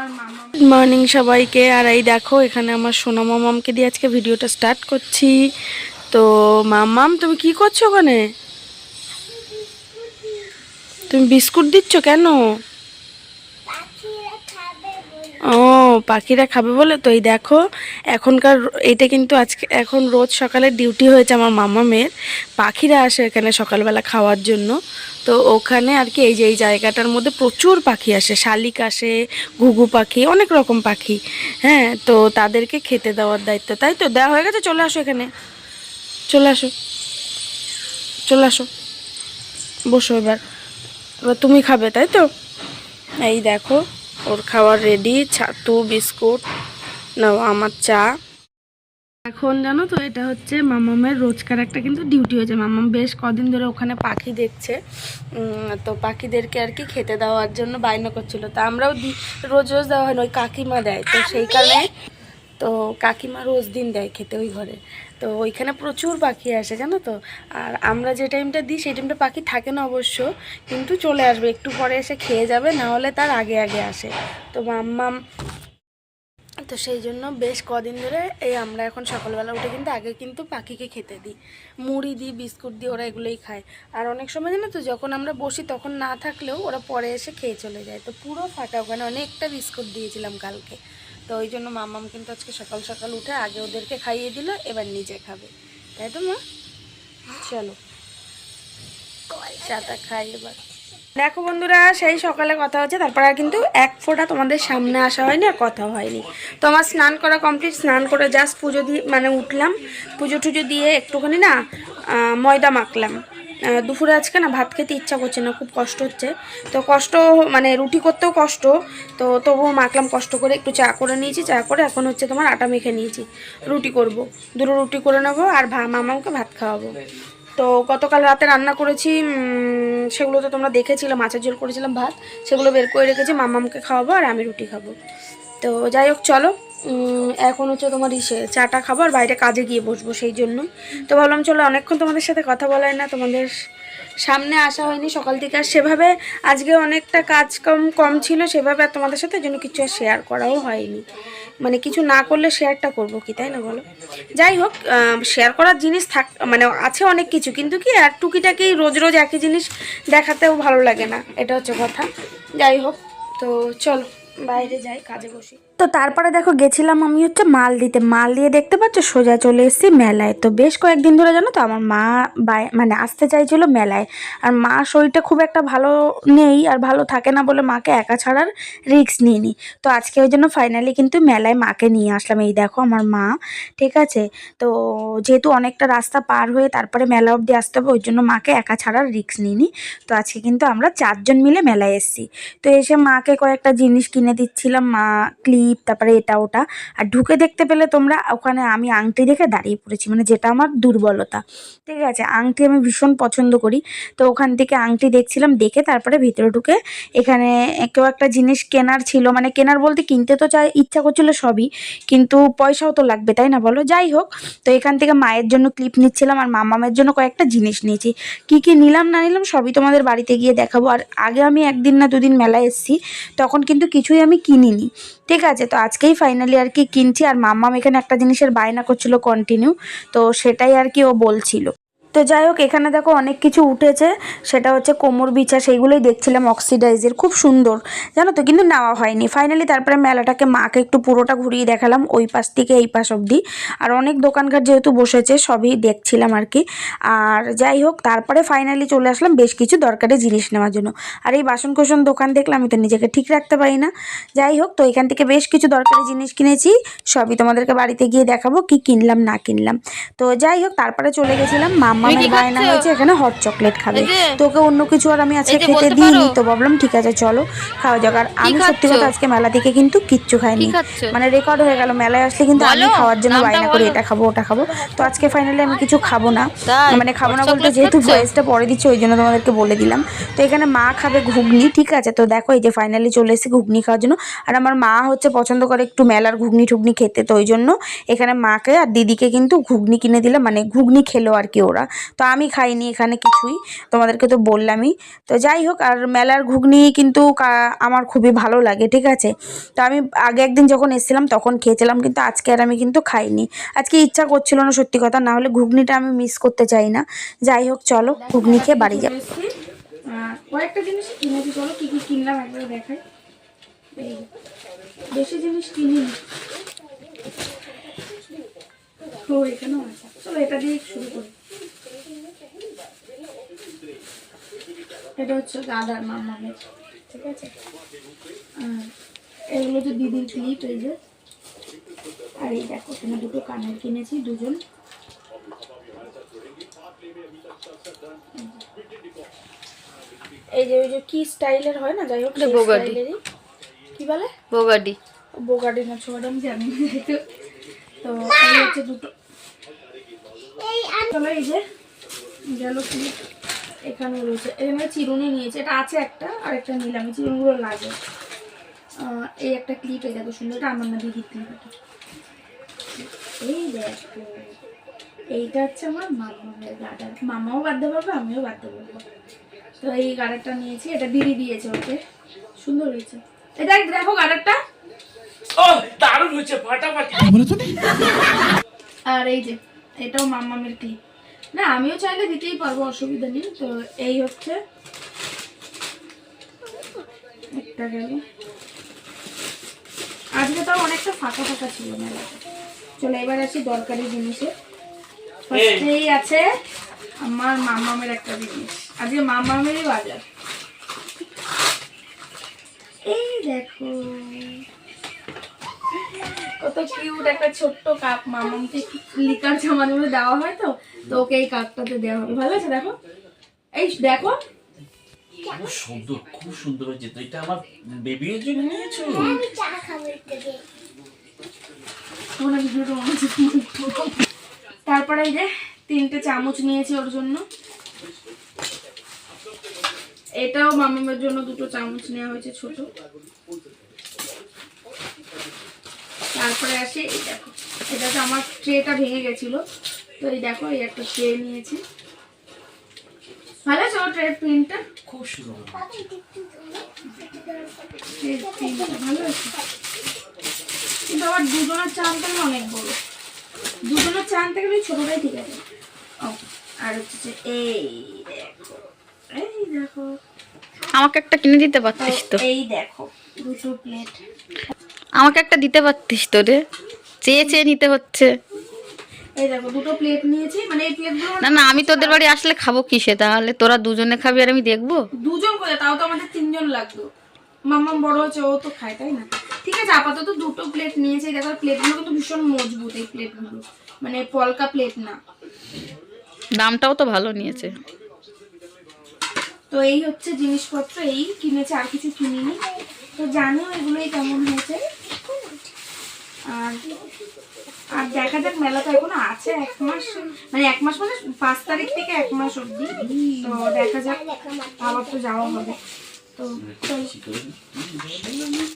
Good morning সবাইকে। আর এই দেখো এখানে আমার সোনা মামামকে দিয়ে আজকে ভিডিওটা স্টার্ট করছি। তো মামাম তুমি কি করছো ওখানে? তুমি বিস্কুট দিচ্ছ কেন? ও পাখিরা খাবে বলে। তো এই দেখো এখনকার এটা কিন্তু আজকে এখন রোজ সকালে ডিউটি হয়েছে আমার মামামের। পাখিরা আসে এখানে সকালবেলা খাওয়ার জন্য। তো ওখানে আর কি এই যে এই জায়গাটার মধ্যে প্রচুর পাখি আসে, শালিক আসে, ঘুঘু পাখি, অনেক রকম পাখি। হ্যাঁ, তো তাদেরকে খেতে দেওয়ার দায়িত্ব। তাই তো দেওয়া হয়ে গেছে, চলে আসো এখানে, চলে আসো, চলে আসো, বসো। এবার এবার তুমি খাবে তাই তো? এই দেখো ওর খাওয়ার রেডি, ছাতু বিস্কুট নাও, আমার চা। এখন জানো তো এটা হচ্ছে মামামের রোজকার একটা কিন্তু ডিউটি হয়েছে। মামাম বেশ কদিন ধরে ওখানে পাখি দেখছে, তো পাখিদেরকে আর কি খেতে দেওয়ার জন্য বায়না করছিল। তা আমরাও রোজ রোজ দেওয়া হয় না, ওই কাকিমা দেয়, তো সেই কারণে তো কাকিমা রোজ দিন দেয় খেতে ওই ঘরে। তো ওইখানে প্রচুর পাখি আসে জানো তো। আর আমরা যে টাইমটা দিই সেই টাইমটা পাখি থাকে না অবশ্য, কিন্তু চলে আসবে একটু পরে, এসে খেয়ে যাবে, না হলে তার আগে আগে আসে। তো মাম্মাম তো সেই জন্য বেশ কদিন ধরে এই আমরা এখন সকালবেলা উঠে কিন্তু আগে কিন্তু পাখিকে খেতে দিই, মুড়ি দিই, বিস্কুট দিই, ওরা এগুলোই খায়। আর অনেক সময় জানো তো যখন আমরা বসি তখন না থাকলেও ওরা পরে এসে খেয়ে চলে যায়। তো পুরো ফাটা, ওখানে অনেকটা বিস্কুট দিয়েছিলাম কালকে। তো ওই জন্য মাম্মাম কিন্তু আজকে সকাল সকাল উঠে আগে ওদেরকে খাইয়ে দিল, এবার নিজে খাবে। তাই তো মা? চলো চাটা খাই এবার। দেখো বন্ধুরা, সেই সকালে কথা হচ্ছে, তারপর আর কিন্তু এক ফোঁটা তোমাদের সামনে আসা হয়নি আর কথাও হয়নি। তো আমার স্নান করা কমপ্লিট, স্নান করে জাস্ট পুজো দিয়ে মানে উঠলাম, পুজো টুজো দিয়ে একটুখানি না ময়দা মাখলাম। দুপুরে আজকে না ভাত খেতে ইচ্ছা করছে না, খুব কষ্ট হচ্ছে। তো কষ্ট মানে রুটি করতেও কষ্ট, তো তবুও মাখলাম কষ্ট করে, একটু চা করে নিয়েছি, চা করে এখন হচ্ছে তোমার আটা মেখে নিয়েছি, রুটি করব, দুটো রুটি করে নেবো আর মামাকে ভাত খাওয়াবো। তো গতকাল রাতে রান্না করেছি, সেগুলো তো তোমরা দেখেছিলে, মাছের ঝোল করেছিলাম, ভাত, সেগুলো বের করে রেখেছি, মামামকে খাওয়াবো আর আমি রুটি খাবো। তো যাই হোক চলো, এখন হচ্ছে তোমার চাটা খাবো আর বাইরে কাজে গিয়ে বসবো, সেই জন্য তো ভাবলাম চলো অনেকক্ষণ তোমাদের সাথে কথা বলাই না, তোমাদের সামনে আসা হয়নি সকাল থেকে, আর সেভাবে আজকে অনেকটা কাজ কম কম ছিল, সেভাবে আর তোমাদের সাথে জন্য কিছু আর শেয়ার করাও হয়নি। মানে কিছু না করলে শেয়ারটা করবো কি, তাই না বলো? যাই হোক, শেয়ার করার জিনিস মানে আছে অনেক কিছু, কিন্তু কি আর টুকিটাকি রোজ রোজ একই জিনিস দেখাতেও ভালো লাগে না, এটা হচ্ছে কথা। যাই হোক, তো চলো বাইরে যাই, কাজে বসি। তো তারপরে দেখো গেছিলাম আমি হচ্ছে মাল দিতে, মাল দিয়ে দেখতে পাচ্ছ সোজা চলে এসেছি মেলায়। তো বেশ কয়েকদিন ধরে জানো তো আমার মা মানে আসতে চাইছিল মেলায়, আর মা শরীরটা খুব একটা ভালো নেই আর ভালো থাকে না বলে মাকে একা ছাড়ার রিস্ক নিইনি। তো আজকে ওই জন্য ফাইনালি কিন্তু মেলায় মাকে নিয়ে আসলাম। এই দেখো আমার মা, ঠিক আছে। তো যেহেতু অনেকটা রাস্তা পার হয়ে তারপরে মেলা অবধি আসতে হবে, ওই জন্য মাকে একা ছাড়ার রিস্ক নিইনি। তো আজকে কিন্তু আমরা 4জন মিলে মেলায় এসেছি। তো এসে মাকে কয়েকটা জিনিস কিনে দিচ্ছিলাম, মা ক্লিপ, তারপরে এটা ওটা। আর ঢুকে দেখতে পেলে তোমরা ওখানে আমি আংটি দেখে দাঁড়িয়ে পড়েছি, মানে যেটা আমার দুর্বলতা, ঠিক আছে। আংটি আমি ভীষণ পছন্দ করি। তো ওখান থেকে আংটি দেখছিলাম, দেখে তারপরে ভিতরে ঢুকে এখানে কেউ একটা জিনিস কেনার ছিল, মানে কেনার বলতে কিনতে তো চাই ইচ্ছা করছিল সবই, কিন্তু পয়সাও তো লাগবে তাই না বলো। যাই হোক, তো এখান থেকে মায়ের জন্য ক্লিপ নিচ্ছিলাম আর মামামের জন্য কয়েকটা জিনিস নিয়েছি। কি কি নিলাম না নিলাম সবই তোমাদের বাড়িতে গিয়ে দেখাবো। আর আগে আমি 1 দিন না 2 দিন মেলায় এসেছি, তখন কিন্তু কিছুই আমি কিনিনি, ঠিক আছে। তো আজকেই ফাইনালি আর কি কিনছি। আর মাম্মাম এখানে একটা জিনিসের বায়না করছিল কন্টিনিউ, তো সেটাই আর কি ও বলছিল। তো যাই হোক, এখানে দেখো অনেক কিছু উঠেছে, সেটা হচ্ছে কোমর বিছা, সেইগুলোই দেখছিলাম, অক্সিডাইজের, খুব সুন্দর জানো তো, কিন্তু নেওয়া হয়নি ফাইনালি। তারপরে মেলাটাকে মাকে একটু পুরোটা ঘুরিয়ে দেখালাম, ওই পাশ থেকে এই পাশ অবধি। আর অনেক দোকানঘাট যেহেতু বসেছে, সবই দেখছিলাম আর কি। আর যাই হোক, তারপরে ফাইনালি চলে আসলাম বেশ কিছু দরকারি জিনিস নেওয়ার জন্য। আর এই বাসন কোসন দোকান দেখলে আমি তো নিজেকে ঠিক রাখতে পারি না। যাই হোক, তো এখান থেকে বেশ কিছু দরকারি জিনিস কিনেছি, সবই তোমাদেরকে বাড়িতে গিয়ে দেখাবো কি কিনলাম না কিনলাম। তো যাই হোক, তারপরে চলে গেছিলাম, মাম্মামের বায়না হয়েছে এখানে হট চকলেট খাবে, তোকে অন্য কিছু আর আমি আজকে খেতে দিইনি। তো ভাবলাম ঠিক আছে চলো খাওয়া যাক। আর আমি সত্যি কথা আজকে মেলা থেকে কিন্তু কিচ্ছু খাইনি, মানে রেকর্ড হয়ে গেল, মেলায় আসলে কিন্তু আমি খাওয়ার জন্য বায়না করি এটা খাবো ওটা খাবো। তো আজকে ফাইনালি আমি কিছু খাবো না, মানে খাবো না বলতে যেহেতু ভয়েসটা পরে দিচ্ছি ওই জন্য তোমাদেরকে বলে দিলাম। তো এখানে মা খাবে ঘুগনি, ঠিক আছে। তো দেখো এই যে ফাইনালি চলে এসেছি ঘুগনি খাওয়ার জন্য। আর আমার মা হচ্ছে পছন্দ করে একটু মেলার ঘুগনি টুগনি খেতে, তো ওই জন্য এখানে মাকে আর দিদিকে কিন্তু ঘুগনি কিনে দিলাম, মানে ঘুগনি খেলো আর কি ওরা। তো আমি খাইনি এখানে কিছুই, তোমাদেরকে তো বললামই। তো যাই হোক, আর মেলার ঘুগনি কিন্তু আমার খুবই ভালো লাগে, ঠিক আছে। তো আমি আগে একদিন যখন এসেছিলাম তখন খেয়েছিলাম, কিন্তু আজকে আর আমি কিন্তু খাইনি, আজকে ইচ্ছা করছিল না সত্যি কথা, না হলে ঘুগনিটা আমি মিস করতে চাই না। যাই হোক চলো ঘুগনি খেয়ে বাড়ি যাবো। কয়েকটা জিনিস কিনেছি, চলো কি কি কিনলাম একবার দেখাই। এই বেশি জিনিস কিনি, তো এখানেও আছে, চলো এটা দিয়ে শুরু করি। এটা হচ্ছে দাদার মামামের, ঠিক আছে। আর এগুলো হচ্ছে দিদির ক্লিপ, এই যে। আর এই দেখো এখানে দুটো কানের কিনেছি, দুজন। এই যে ওই যে কি স্টাইলের হয় না, যাই হোক স্টাইলেরই, কি বলে বোগাডি, বোগাডি না ছোট আমি জানি না। তো এই হচ্ছে দুটো, চলো এই যে গেল ক্লিপ এখানে রয়েছে, এখানে চিরুনি নিয়েছে, এটা আছে একটা, আর একটা নিলাম, চিরুনিগুলো লাগে। এই একটা ক্লিপ, এই দেখো সুন্দর, এটা আমার না দিদির ক্লিপ। এই দেখো এইটা হচ্ছে আমার মামামের গার্ডার, মামাও বাঁধতে পারবো আমিও বাঁধতে পারবো। তো এই গার্ডারটা নিয়েছি, এটা দিদি দিয়েছে ওকে, সুন্দর হয়েছে। এটা দেখো গার্ডারটা, ও দারুণ হয়েছে, ফাটাফাটি। আর এই যে এটাও মামামের ক্লিপ, না আমিও চাইলে দিতেই পারবো, অসুবিধা নেই। তো এই হচ্ছে একটা গেল, আজকে তাও অনেকটা ফাঁকা ফাঁকা ছিল মেলাটা। চলো এবার আসি দরকারি জিনিসে। ফার্স্টেই আছে আমার মামামের একটা জিনিস, আজকে মামামেরই বাজার। এই দেখো কত কিউট একটা ছোট্ট কাপ, মামামকে লিকার মাঝে মাঝে দেওয়া হয়, তো তো ওকে এই কাপটাতে দেওয়া হবে। ভালো আছে দেখো, এই দেখো খুব সুন্দর, খুব সুন্দর হয়েছে। তো এটা আমার বেবির জন্য নিয়েছো? আমি চা খাবো থেকে। ওনা ভিডিওটা অন আছে। তারপরে এই যে 3টে চামচ নিয়েছি ওর জন্য, এটাও মামামের জন্য 2টো চামচ নেওয়া হয়েছে ছোট। তারপরে আসে এই দেখো, এটা তো আমার ট্রেটা ভেঙে গেছিল, তো এই দেখো এই একটা ট্রে নিয়েছি। ভালো আছে ওর ট্রে প্রিন্টটা, খুব সুন্দর। ভালো আছে, কিন্তু আবার দুজনের চা আনতে গেলে অনেক বড়, দুজনের চা আনতে গেলে ছোটটাই ঠিক আছে। ও আর হচ্ছে এই দেখো, এই দেখো আমাকে একটা কিনে দিতে পারতিস তো, এই দেখো 2 প্লেট, আমাকে একটা দিতে পারতিস তো রে, চেয়ে চেয়ে নিতে হচ্ছে। এই দেখো 2 প্লেট নিয়েছি, মানে এই প্লেটগুলো না না, আমি তোদের বাড়ি আসলে খাবো কিসে তাহলে? তোরা দুজনে খাবি আর আমি দেখবো? দুজন করে, তাও তো আমাদের 3জন লাগতো, মাম্মাম বড় হচ্ছে ও তো খায়, তাই না? ঠিক আছে আপাতত 2 প্লেট নিয়েছি। দেখো প্লেটগুলো কিন্তু ভীষণ মজবুত, এই প্লেটগুলো মানে পলকা প্লেট না, দামটাও তো ভালো নিয়েছে। তো এই হচ্ছে জিনিসপত্র, এই কিনেছে, আর কিছু কিনিনি। তো জানো এগুলোই কেমন হয়েছে। আর আর দেখা যাক, মেলা তো এখনো আছে 1 মাস, মানে 1 মাস মানে 5 তারিখ থেকে 1 মাস অবধি। তো দেখা যাক, আবার তো যাওয়া হবে। তো চল।